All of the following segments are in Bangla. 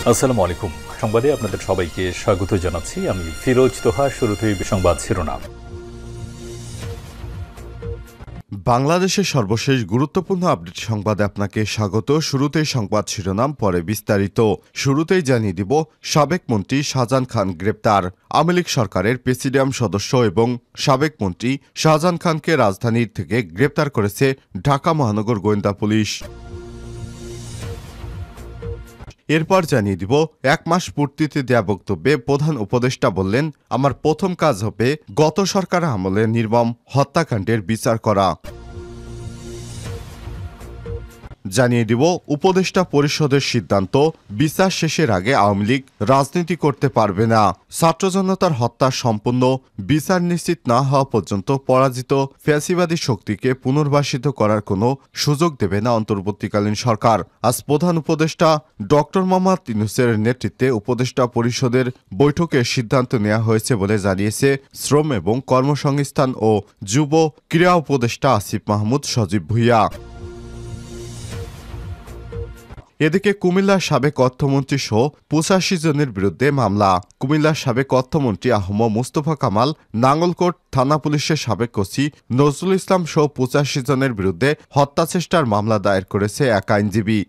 আসসালামু আলাইকুম। সংবাদে আপনাদের সবাইকে স্বাগত জানাচ্ছি। আমি ফিরোজ তোহা। শুরুতেই সংবাদ শিরোনাম। বাংলাদেশের সর্বশেষ গুরুত্বপূর্ণ আপডেট সংবাদে আপনাকে স্বাগত। শুরুতেই সংবাদ শিরোনাম, পরে বিস্তারিত। শুরুতেই জানিয়ে দিব, সাবেক মন্ত্রী শাহজাহান খান গ্রেপ্তার। আওয়ামী লীগ সরকারের প্রেসিডিয়াম সদস্য এবং সাবেক মন্ত্রী শাহজাহান খানকে রাজধানীর থেকে গ্রেপ্তার করেছে ঢাকা মহানগর গোয়েন্দা পুলিশ। এরপর জানিয়ে দিব, 1 মাস পূর্তিতে দেয়া বক্তব্যে প্রধান উপদেষ্টা বললেন, আমার প্রথম কাজ হবে গত সরকার আমলে নির্মম হত্যাকাণ্ডের বিচার করা। জানিয়ে দিব, উপদেষ্টা পরিষদের সিদ্ধান্ত, বিচার শেষের আগে আওয়ামী লীগ রাজনীতি করতে পারবে না। ছাত্র জনতার হত্যা সম্পূর্ণ বিচার নিশ্চিত না হওয়া পর্যন্ত পরাজিত ফ্যাসিবাদী শক্তিকে পুনর্বাসিত করার কোনো সুযোগ দেবে না অন্তর্বর্তীকালীন সরকার। আজ প্রধান উপদেষ্টা ডক্টর মোহাম্মদ ইউনূসের নেতৃত্বে উপদেষ্টা পরিষদের বৈঠকে সিদ্ধান্ত নেওয়া হয়েছে বলে জানিয়েছে শ্রম এবং কর্মসংস্থান ও যুব ক্রীড়া উপদেষ্টা আসিফ মাহমুদ সজীব ভুঁইয়া। এদিকে কুমিল্লার সাবেক অর্থমন্ত্রী সহ 85 জনের বিরুদ্ধে মামলা। কুমিল্লার সাবেক অর্থমন্ত্রী আহম মুস্তফা কামাল, নাঙ্গলকোট থানা পুলিশের সাবেক ওসি নজরুল ইসলাম সহ 85 জনের বিরুদ্ধে হত্যাচেষ্টার মামলা দায়ের করেছে এক আইনজীবী।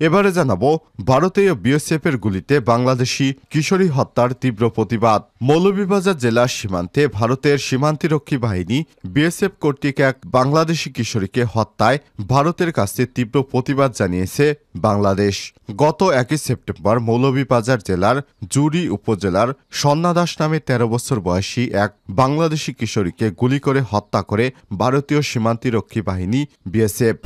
এবারে জানাবো, ভারতীয় বিএসএফের গুলিতে বাংলাদেশি কিশোরী হত্যার তীব্র প্রতিবাদ। মৌলভীবাজার জেলার সীমান্তে ভারতের সীমান্তরক্ষী বাহিনী বিএসএফ কর্তৃক এক বাংলাদেশি কিশোরীকে হত্যায় ভারতের কাছে তীব্র প্রতিবাদ জানিয়েছে বাংলাদেশ। গত 1 সেপ্টেম্বর মৌলভীবাজার জেলার জুরি উপজেলার সন্নাদাস নামে 13 বছর বয়সী এক বাংলাদেশি কিশোরীকে গুলি করে হত্যা করে ভারতীয় সীমান্তরক্ষী বাহিনী বিএসএফ।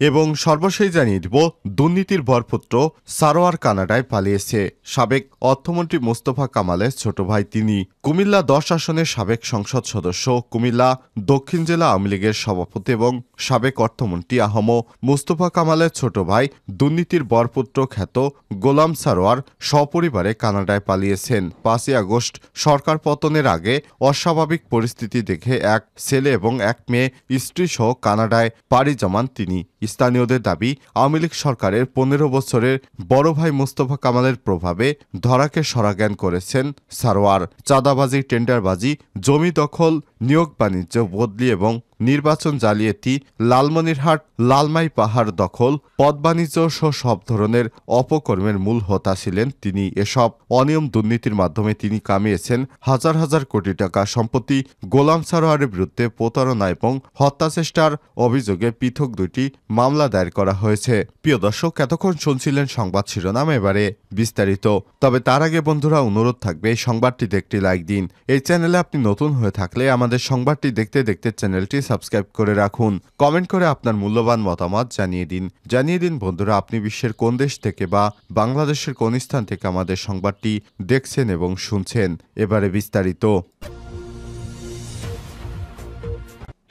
এবং সর্বশেষ জানিয়ে দিব, দুর্নীতির বরপুত্র সারোয়ার কানাডায় পালিয়েছে। সাবেক অর্থমন্ত্রী মোস্তফা কামালের ছোট ভাই তিনি। কুমিল্লা 10 আসনের সাবেক সংসদ সদস্য, কুমিল্লা দক্ষিণ জেলা আওয়ামী লীগের সভাপতি এবং সাবেক অর্থমন্ত্রী আহম মোস্তফা কামালের ছোট ভাই দুর্নীতির বরপুত্র খ্যাত গোলাম সারোয়ার সপরিবারে কানাডায় পালিয়েছেন। 5 আগস্ট সরকার পতনের আগে অস্বাভাবিক পরিস্থিতি দেখে এক ছেলে এবং এক মেয়ে স্ত্রী সহ কানাডায় পাড়ি জমান তিনি। স্থানীয়দের দাবি, আওয়ামী লীগ সরকারের 15 বছরের বড় ভাই মোস্তফা কামালের প্রভাবে ধরাকে সরাজ্ঞান করেছেন সারোয়ার। চাঁদাবাজি, টেন্ডারবাজি, জমি দখল, নিয়োগ বাণিজ্য বদলি এবং নির্বাচন জালিয়াতি, লালমনিরহাট লালমাই পাহাড় দখল, পদ বাণিজ্য সহ সব ধরনের অপকর্মের মূল হোতা ছিলেন তিনি। এসব অনিয়ম দুর্নীতির মাধ্যমে তিনি কামিয়েছেন হাজার হাজার কোটি টাকা সম্পত্তি। গোলাম সারোয়ারের বিরুদ্ধে প্রতারণা এবং হত্যাচেষ্টার অভিযোগে পৃথক 2টি মামলা দায়ের করা হয়েছে। প্রিয় দর্শক, এতক্ষণ শুনছিলেন সংবাদ শিরোনাম, এবারে বিস্তারিত। তবে তার আগে বন্ধুরা, অনুরোধ থাকবে এই সংবাদটিতে একটি লাইক দিন। এই চ্যানেলে আপনি নতুন হয়ে থাকলে আমাদের সংবাদটি দেখতে দেখতে চ্যানেলটি সাবস্ক্রাইব করে রাখুন। কমেন্ট করে আপনার মূল্যবান মতামত জানিয়ে দিন বন্ধুরা, আপনি বিশ্বের কোন দেশ থেকে বা বাংলাদেশের কোন স্থান থেকে আমাদের সংবাদটি দেখছেন এবং শুনছেন। এবারে বিস্তারিত।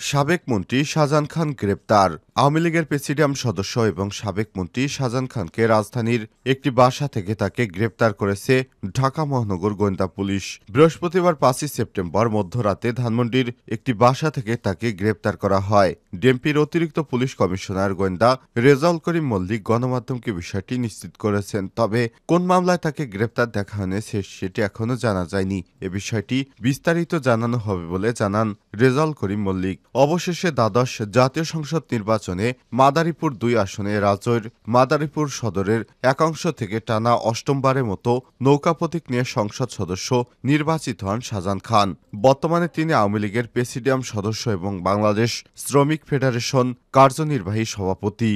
সাবেক মন্ত্রী শাহজাহান খান গ্রেপ্তার। আওয়ামী লীগের প্রেসিডিয়াম সদস্য এবং সাবেক মন্ত্রী শাহজাহান খানকে রাজধানীর একটি বাসা থেকে তাকে গ্রেপ্তার করেছে ঢাকা মহানগর গোয়েন্দা পুলিশ। বৃহস্পতিবার 5 সেপ্টেম্বর মধ্যরাতে ধানমন্ডির একটি বাসা থেকে তাকে গ্রেপ্তার করা হয়। ডিএমপির অতিরিক্ত পুলিশ কমিশনার গোয়েন্দা রেজাউল করিম মল্লিক গণমাধ্যমকে বিষয়টি নিশ্চিত করেছেন। তবে কোন মামলায় তাকে গ্রেপ্তার দেখা হয়েছে সেটি এখনো জানা যায়নি। এ বিষয়টি বিস্তারিত জানানো হবে বলে জানান রেজাউল করিম মল্লিক। অবশেষে দ্বাদশ জাতীয় সংসদ নির্বাচনে মাদারীপুর 2 আসনে রাজৈর মাদারীপুর সদরের একাংশ থেকে টানা 8মবারের মতো নৌকা প্রতীক নিয়ে সংসদ সদস্য নির্বাচিত হন শাহজাহান খান। বর্তমানে তিনি আওয়ামী লীগের প্রেসিডিয়াম সদস্য এবং বাংলাদেশ শ্রমিক ফেডারেশন কার্যনির্বাহী সভাপতি।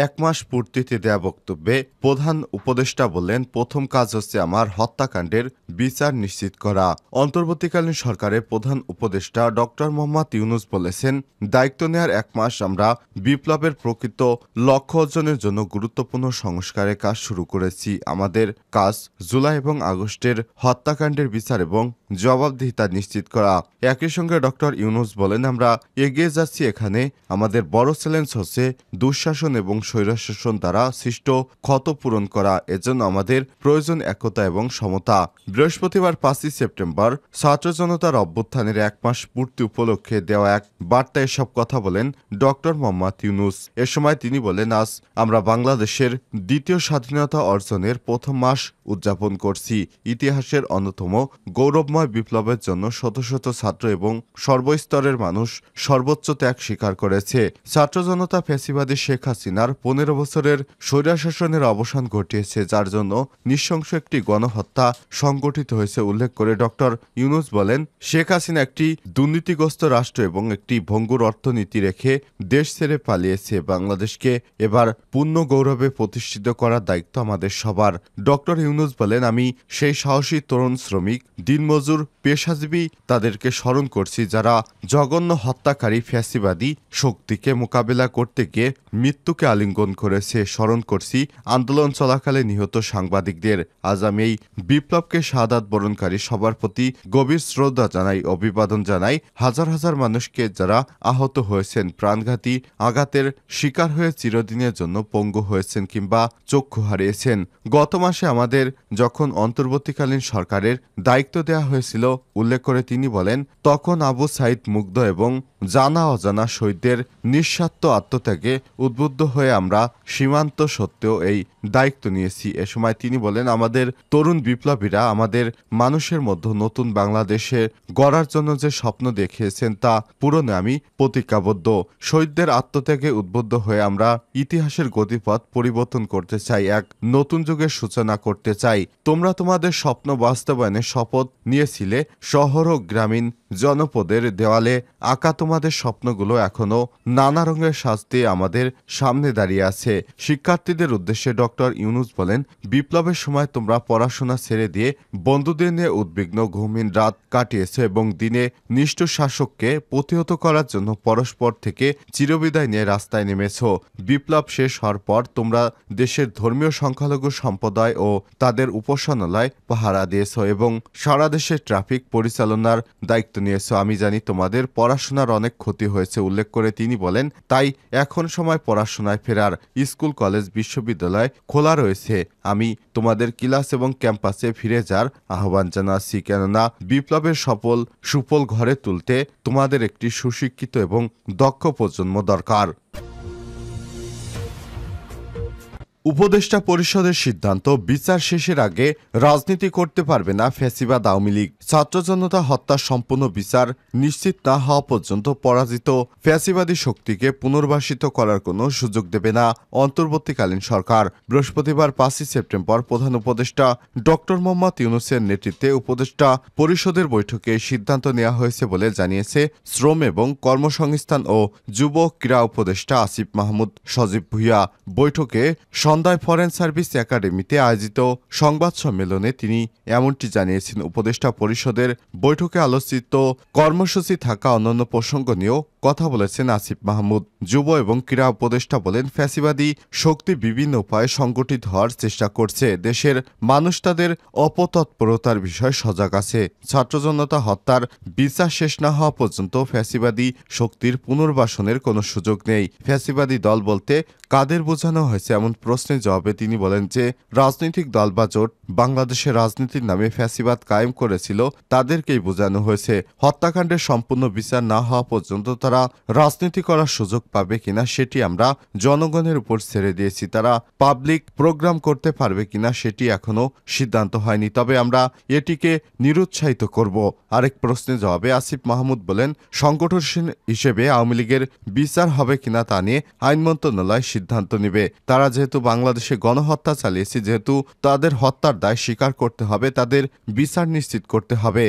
1 মাস পূর্তিতে দেয়া বক্তব্যে প্রধান উপদেষ্টা বললেন, প্রথম কাজ হচ্ছে আমার হত্যাকাণ্ডের বিচার নিশ্চিত করা। অন্তর্বর্তীকালীন সরকারের প্রধান উপদেষ্টা ডক্টর মোহাম্মদ ইউনূস বলেছেন, দায়িত্ব নেয়ার 1 মাস আমরা বিপ্লবের প্রকৃত লক্ষ্য অর্জনের জন্য গুরুত্বপূর্ণ সংস্কারের কাজ শুরু করেছি। আমাদের কাজ জুলাই এবং আগস্টের হত্যাকাণ্ডের বিচার এবং জবাবদিহিতা নিশ্চিত করা। একই সঙ্গে ডক্টর ইউনূস বলেন, আমরা এগিয়ে যাচ্ছি। এখানে আমাদের বড় চ্যালেঞ্জ হচ্ছে দুঃশাসন এবং স্বৈরশাসন দ্বারা সৃষ্ট ক্ষত পূরণ করা। এজন্য আমাদের প্রয়োজন একতা এবং সমতা। বৃহস্পতিবার 5ই সেপ্টেম্বর ছাত্র জনতার অভ্যুত্থানের 1 মাস পূর্তি উপলক্ষে দেওয়া এক বার্তায় এসব কথা বলেন ডক্টর মোহাম্মদ ইউনূস। এ সময় তিনি বলেন, আজ আমরা বাংলাদেশের দ্বিতীয় স্বাধীনতা অর্জনের প্রথম মাস উদযাপন করছি। ইতিহাসের অন্যতম গৌরবময় বিপ্লবের জন্য শত শত ছাত্র এবং সর্বস্তরের মানুষ সর্বোচ্চ ত্যাগ স্বীকার করেছে। ছাত্র জনতা ফ্যাসিবাদী শেখ হাসিনার 15 বছরের স্বৈরশাসনের অবসান ঘটিয়েছে, যার জন্য নৃশংস একটি গণহত্যা সংগঠিত হয়েছে উল্লেখ করে ডক্টর ইউনূস বলেন, শেখ হাসিনা একটি দুর্নীতিগ্রস্ত রাষ্ট্র এবং একটি ভঙ্গুর অর্থনীতি রেখে দেশ ছেড়ে পালিয়েছে। বাংলাদেশকে এবার পূর্ণ গৌরবে প্রতিষ্ঠিত করার দায়িত্ব আমাদের সবার। ডক্টর ইউনূস বলেন, আমি সেই সাহসী তরুণ শ্রমিক, দিনমজুর, পেশাজীবী তাদেরকে স্মরণ করছি যারা জঘন্য হত্যাকারী ফ্যাসিবাদী শক্তিকে মোকাবেলা করতে গিয়ে মৃত্যুকে আলিঙ্গন করেছে। স্মরণ করছি আন্দোলন চলাকালে নিহত সাংবাদিকদের। আজ আমি এই বিপ্লবকে শাহাদাত বরণকারী সবার প্রতি গভীর শ্রদ্ধা জানাই, অভিবাদন জানাই। হাজার হাজার মানুষকে যারা আহত হয়েছেন, প্রাণঘাতী আঘাতের শিকার হয়ে চিরদিনের জন্য পঙ্গু হয়েছেন কিংবা চক্ষু হারিয়েছেন। গত মাসে আমাদের যখন অন্তর্বর্তীকালীন সরকারের দায়িত্ব দেওয়া হয়েছিল উল্লেখ করে তিনি বলেন, তখন আবু সাইদ মুগ্ধ এবং জানা অজানা শহীদদের নিঃস্বার্থ আত্মত্যাগে উদ্বুদ্ধ হয়ে আমরা সীমান্ত সত্ত্বেও এই দায়িত্ব নিয়েছি। এ সময় তিনি বলেন, আমাদের তরুণ বিপ্লবীরা আমাদের মানুষের মধ্যে নতুন বাংলাদেশে গড়ার জন্য যে স্বপ্ন দেখিয়েছেন তা পূরণে আমি প্রতিজ্ঞাবদ্ধ। শহীদদের আত্মত্যাগে উদ্বুদ্ধ হয়ে আমরা ইতিহাসের গতিপথ পরিবর্তন করতে চাই, এক নতুন যুগের সূচনা করতে চাই। তোমরা তোমাদের স্বপ্ন বাস্তবায়নে শপথ নিয়েছিলে। শহর ও গ্রামীণ জনপদের দেওয়ালে আঁকা তোমাদের স্বপ্নগুলো এখনো নানা রঙের সাজ দিয়ে আমাদের সামনে দাঁড়িয়ে আছে। শিক্ষার্থীদের উদ্দেশ্যে ডক্টর ইউনূস বলেন, বিপ্লবের সময় তোমরা পড়াশোনা ছেড়ে দিয়ে বন্ধুদের নিয়ে উদ্বিগ্ন ঘুমহীন রাত কাটিয়েছ এবং দিনে নিষ্ঠুর শাসককে প্রতিহত করার জন্য পরস্পর থেকে চিরবিদায় নিয়ে রাস্তায় নেমেছ। বিপ্লব শেষ হওয়ার পর তোমরা দেশের ধর্মীয় সংখ্যালঘু সম্প্রদায় ও তাদের উপাসনালয় পাহারা দিয়েছ এবং সারা দেশে ট্রাফিক পরিচালনার দায়িত্ব নিয়েছ। আমি জানি তোমাদের পড়াশোনার অনেক ক্ষতি হয়েছে উল্লেখ করে তিনি বলেন, তাই এখন সময় পড়াশোনায় ফেরার। স্কুল, কলেজ, বিশ্ববিদ্যালয় খোলা রয়েছে। আমি তোমাদের ক্লাস এবং ক্যাম্পাসে ফিরে যাওয়ার আহ্বান জানাচ্ছি, কেননা বিপ্লবের সুফল ঘরে তুলতে তোমাদের একটি সুশিক্ষিত এবং দক্ষ প্রজন্ম দরকার। উপদেষ্টা পরিষদের সিদ্ধান্ত, বিচার শেষের আগে রাজনীতি করতে পারবে না ফ্যাসিবাদ আওয়ামী লীগ। ছাত্র জনতা হত্যার সম্পূর্ণ বিচার নিশ্চিত না হওয়া পর্যন্ত পরাজিত ফ্যাসিবাদী শক্তিকে পুনর্বাসিত করার কোনো সুযোগ দেবে না অন্তর্বর্তীকালীন সরকার। বৃহস্পতিবার 5ই সেপ্টেম্বর প্রধান উপদেষ্টা ডক্টর মোহাম্মদ ইউনূসের নেতৃত্বে উপদেষ্টা পরিষদের বৈঠকে সিদ্ধান্ত নেওয়া হয়েছে বলে জানিয়েছে শ্রম এবং কর্মসংস্থান ও যুব ক্রীড়া উপদেষ্টা আসিফ মাহমুদ সজীব ভুঁইয়া। বৈঠকে সন্ধ্যায় ফরেন সার্ভিস একাডেমিতে আয়োজিত সংবাদ সম্মেলনে তিনি এমনটি জানিয়েছেন। উপদেষ্টা পরিষদের বৈঠকে আলোচিত কর্মসূচি থাকা অন্যান্য প্রসঙ্গ নিয়েও কথা বলেছেন আসিফ মাহমুদ। যুব এবং ক্রীড়া উপদেষ্টা বলেন, ফ্যাসিবাদী শক্তি বিভিন্ন উপায়ে সংগঠিত হওয়ার চেষ্টা করছে। দেশের মানুষ তাদের অপতৎপরতার বিষয়ে সজাগ আছে। ছাত্র জনতা হত্যার বিচার শেষ না হওয়া পর্যন্ত ফ্যাসিবাদী শক্তির পুনর্বাসনের কোনো সুযোগ নেই। ফ্যাসিবাদী দল বলতে কাদের বোঝানো হয়েছে এমন প্রশ্নের জবাবে তিনি বলেন যে রাজনৈতিক দল বা জোট বাংলাদেশের রাজনীতির নামে ফ্যাসিবাদ কায়েম করেছিল তাদেরকেই বোঝানো হয়েছে। হত্যাকাণ্ডের সম্পূর্ণ বিচার না হওয়া পর্যন্ত তারা রাজনীতি করার সুযোগ পাবে কিনা সেটি আমরা জনগণের উপর ছেড়ে দিয়েছি। তারা পাবলিক প্রোগ্রাম করতে পারবে কিনা সেটি এখনো সিদ্ধান্ত হয়নি, তবে আমরা এটিকে নিরুৎসাহিত করব। আরেক প্রশ্নের জবাবে আসিফ মাহমুদ বলেন, সংগঠন হিসেবে আওয়ামী লীগের বিচার হবে কিনা তা নিয়ে আইন মন্ত্রণালয় সিদ্ধান্ত নেবে। তারা যেহেতু বাংলাদেশে গণহত্যা চালিয়েছে, যেহেতু তাদের হত্যার দায় স্বীকার করতে হবে, তাদের বিচার নিশ্চিত করতে হবে।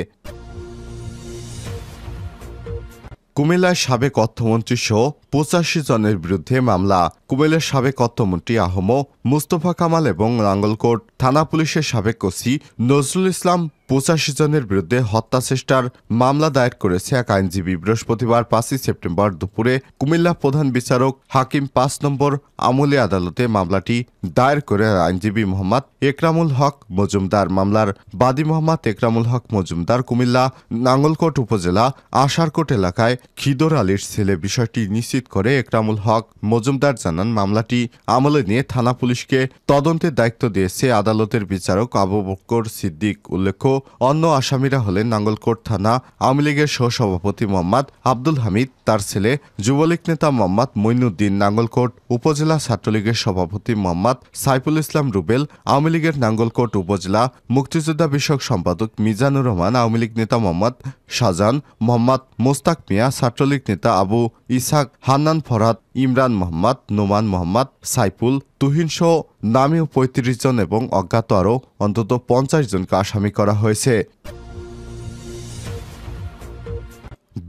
কুমিল্লার সাবেক অর্থমন্ত্রী সহ 85 জনের বিরুদ্ধে মামলা। কুমিল্লার সাবেক অর্থমন্ত্রী আহম মুস্তফা কামাল এবং নাঙ্গলকোট থানা পুলিশের সাবেক ওসি নজরুল ইসলাম 85 জনের বিরুদ্ধে হত্যা চেষ্টার মামলা দায়ের করেছে এক আইনজীবী। বৃহস্পতিবার 5ই সেপ্টেম্বর দুপুরে কুমিল্লা প্রধান বিচারক হাকিম 5 নম্বর আমলি আদালতে মামলাটি দায়ের করে আইনজীবী মোহাম্মদ একরামুল হক মজুমদার। মামলার বাদী মোহাম্মদ একরামুল হক মজুমদার কুমিল্লা নাঙ্গলকোট উপজেলা আশারকোট এলাকায় খিদর আলীর ছেলে। বিষয়টি নিশ্চিত করে একরামুল হক মজুমদার জানান, মামলাটি আমলে নিয়ে থানা পুলিশকে তদন্তের দায়িত্ব দিয়েছে আদালতের বিচারক আবু বকর সিদ্দিক। উল্লেখ্য, অন্য আসামিরা হলেন নাঙ্গলকোট থানা আওয়ামী লীগের সহসভাপতি মোহাম্মদ আব্দুল হামিদ, তার ছেলে যুবলীগ নেতা মোহাম্মদ মঈনুদ্দিন, নাঙ্গলকোট উপজেলা ছাত্রলীগের সভাপতি মোহাম্মদ সাইফুল ইসলাম রুবেল, আওয়ামী লীগের নাঙ্গলকোট উপজেলা মুক্তিযোদ্ধা বিষয়ক সম্পাদক মিজানুর রহমান, আওয়ামী লীগ নেতা মোহাম্মদ শাহজাহান, মোহাম্মদ মোস্তাক মিয়া, ছাত্রলীগ নেতা আবু ইসাক, হান্নান ফরহাদ, ইমরান মোহাম্মদ, নোমান মোহাম্মদ, সাইফুল, তুহিনসহ নামীয় ৩৫ জন এবং অজ্ঞাত আরও অন্তত ৫০ জনকে আসামি করা হয়েছে।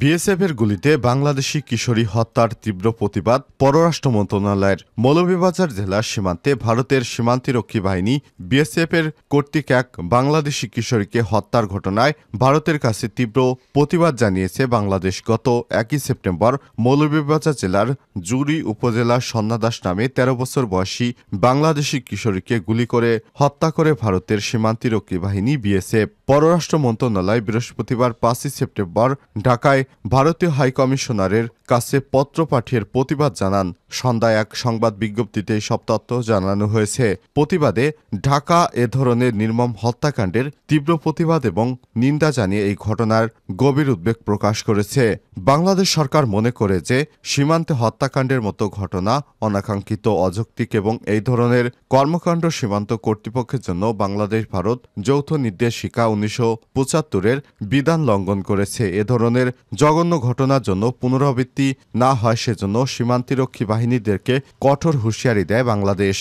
বিএসএফের গুলিতে বাংলাদেশি কিশোরী হত্যার তীব্র প্রতিবাদ পররাষ্ট্র মন্ত্রণালয়ের। মৌলভীবাজার জেলার সীমান্তে ভারতের সীমান্তরক্ষী বাহিনী বিএসএফের কর্তৃক এক বাংলাদেশি কিশোরীকে হত্যার ঘটনায় ভারতের কাছে তীব্র প্রতিবাদ জানিয়েছে বাংলাদেশ। গত ১ সেপ্টেম্বর মৌলভীবাজার জেলার জুরি উপজেলার সন্নাদাস নামে ১৩ বছর বয়সী বাংলাদেশি কিশোরীকে গুলি করে হত্যা করে ভারতের সীমান্তরক্ষী বাহিনী বিএসএফ। পররাষ্ট্র মন্ত্রণালয় বৃহস্পতিবার ৫ সেপ্টেম্বর ঢাকায় ভারতীয় হাইকমিশনারের কাছে পত্র পাঠিয়ে প্রতিবাদ জানান। সন্ধ্যায় এক সংবাদ বিজ্ঞপ্তিতে এসব তথ্য জানানো হয়েছে। প্রতিবাদে ঢাকা এ ধরনের নির্মম হত্যাকাণ্ডের তীব্র প্রতিবাদ এবং নিন্দা জানিয়ে এই ঘটনার গভীর উদ্বেগ প্রকাশ করেছে। বাংলাদেশ সরকার মনে করে যে সীমান্তে হত্যাকাণ্ডের মতো ঘটনা অনাকাঙ্ক্ষিত, অযৌক্তিক এবং এই ধরনের কর্মকাণ্ড সীমান্ত কর্তৃপক্ষের জন্য বাংলাদেশ ভারত যৌথ নির্দেশিকা ১৯৭৫-এর বিধান লঙ্ঘন করেছে। এ ধরনের জঘন্য ঘটনার জন্য পুনরাবৃত্তি না হয় সেজন্য সীমান্তরক্ষী বাহিনীদেরকে কঠোর হুঁশিয়ারি দেয় বাংলাদেশ।